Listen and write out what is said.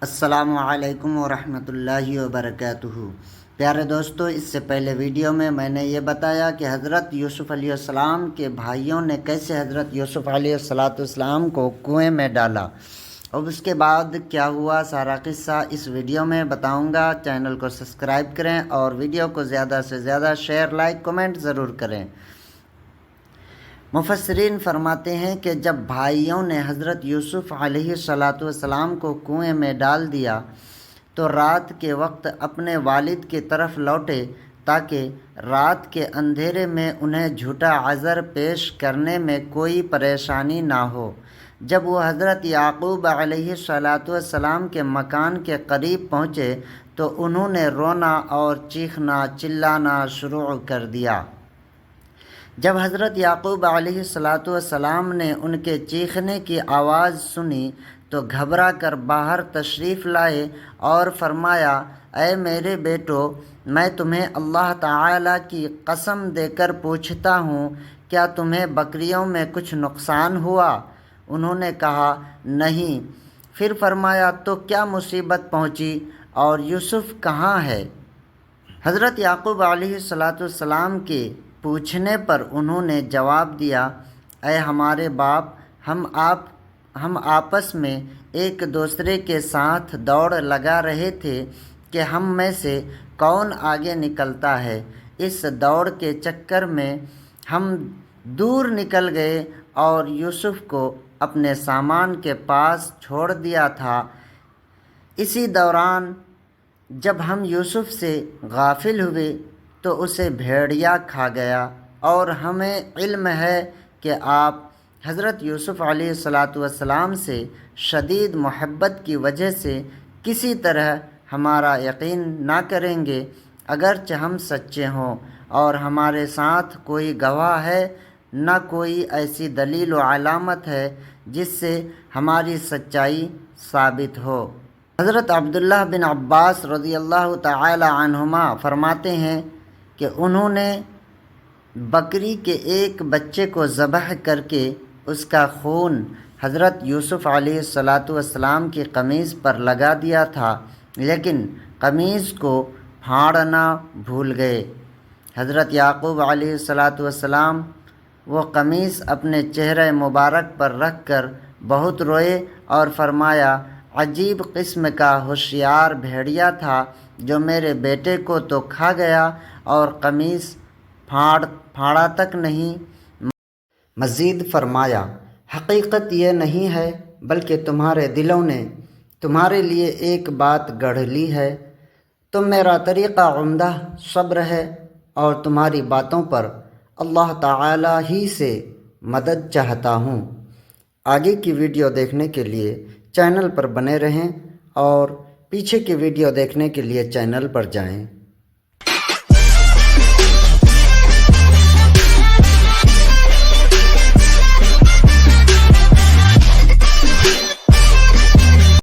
السلام علیکم ورحمۃ اللہ وبرکاتہ۔ پیارے دوستو، اس سے پہلے ویڈیو میں نے یہ بتایا کہ حضرت یوسف علیہ السلام کے بھائیوں نے کیسے حضرت یوسف علیہ السلام کو کنویں میں ڈالا، اور اس کے بعد کیا ہوا، سارا قصہ اس ویڈیو میں بتاؤں گا۔ چینل کو سبسکرائب کریں اور ویڈیو کو زیادہ سے زیادہ شیئر، لائک، کمنٹ ضرور کریں۔ مفسرین فرماتے ہیں کہ جب بھائیوں نے حضرت یوسف علیہ السلام کو کنویں میں ڈال دیا تو رات کے وقت اپنے والد کی طرف لوٹے تاکہ رات کے اندھیرے میں انہیں جھوٹا عذر پیش کرنے میں کوئی پریشانی نہ ہو۔ جب وہ حضرت یعقوب علیہ السلام کے مکان کے قریب پہنچے تو انہوں نے رونا اور چیخنا چلانا شروع کر دیا۔ جب حضرت یعقوب علیہ السلام نے ان کے چیخنے کی آواز سنی تو گھبرا کر باہر تشریف لائے اور فرمایا، اے میرے بیٹو، میں تمہیں اللہ تعالیٰ کی قسم دے کر پوچھتا ہوں، کیا تمہیں بکریوں میں کچھ نقصان ہوا؟ انہوں نے کہا، نہیں۔ پھر فرمایا، تو کیا مصیبت پہنچی اور یوسف کہاں ہے؟ حضرت یعقوب علیہ السلام کے پوچھنے پر انہوں نے جواب دیا، اے ہمارے باپ، ہم آپس میں ایک دوسرے کے ساتھ دوڑ لگا رہے تھے کہ ہم میں سے کون آگے نکلتا ہے۔ اس دوڑ کے چکر میں ہم دور نکل گئے اور یوسف کو اپنے سامان کے پاس چھوڑ دیا تھا۔ اسی دوران جب ہم یوسف سے غافل ہوئے تو اسے بھیڑیا کھا گیا، اور ہمیں علم ہے کہ آپ حضرت یوسف علیہ السلام سے شدید محبت کی وجہ سے کسی طرح ہمارا یقین نہ کریں گے، اگرچہ ہم سچے ہوں، اور ہمارے ساتھ کوئی گواہ ہے، نہ کوئی ایسی دلیل و علامت ہے جس سے ہماری سچائی ثابت ہو۔ حضرت عبداللہ بن عباس رضی اللہ تعالی عنہما فرماتے ہیں کہ انہوں نے بکری کے ایک بچے کو ذبح کر کے اس کا خون حضرت یوسف علیہ السلام کی قمیض پر لگا دیا تھا، لیکن قمیض کو پھاڑنا بھول گئے۔ حضرت یعقوب علیہ السلام وہ قمیض اپنے چہرہ مبارک پر رکھ کر بہت روئے اور فرمایا، عجیب قسم کا ہوشیار بھیڑیا تھا جو میرے بیٹے کو تو کھا گیا اور قمیض پھاڑا تک نہیں۔ مزید فرمایا، حقیقت یہ نہیں ہے بلکہ تمہارے دلوں نے تمہارے لیے ایک بات گڑھ لی ہے۔ تم میرا طریقہ عمدہ صبر ہے اور تمہاری باتوں پر اللہ تعالی ہی سے مدد چاہتا ہوں۔ آگے کی ویڈیو دیکھنے کے لیے چینل پر بنے رہیں اور پیچھے کی ویڈیو دیکھنے کے لیے چینل پر جائیں۔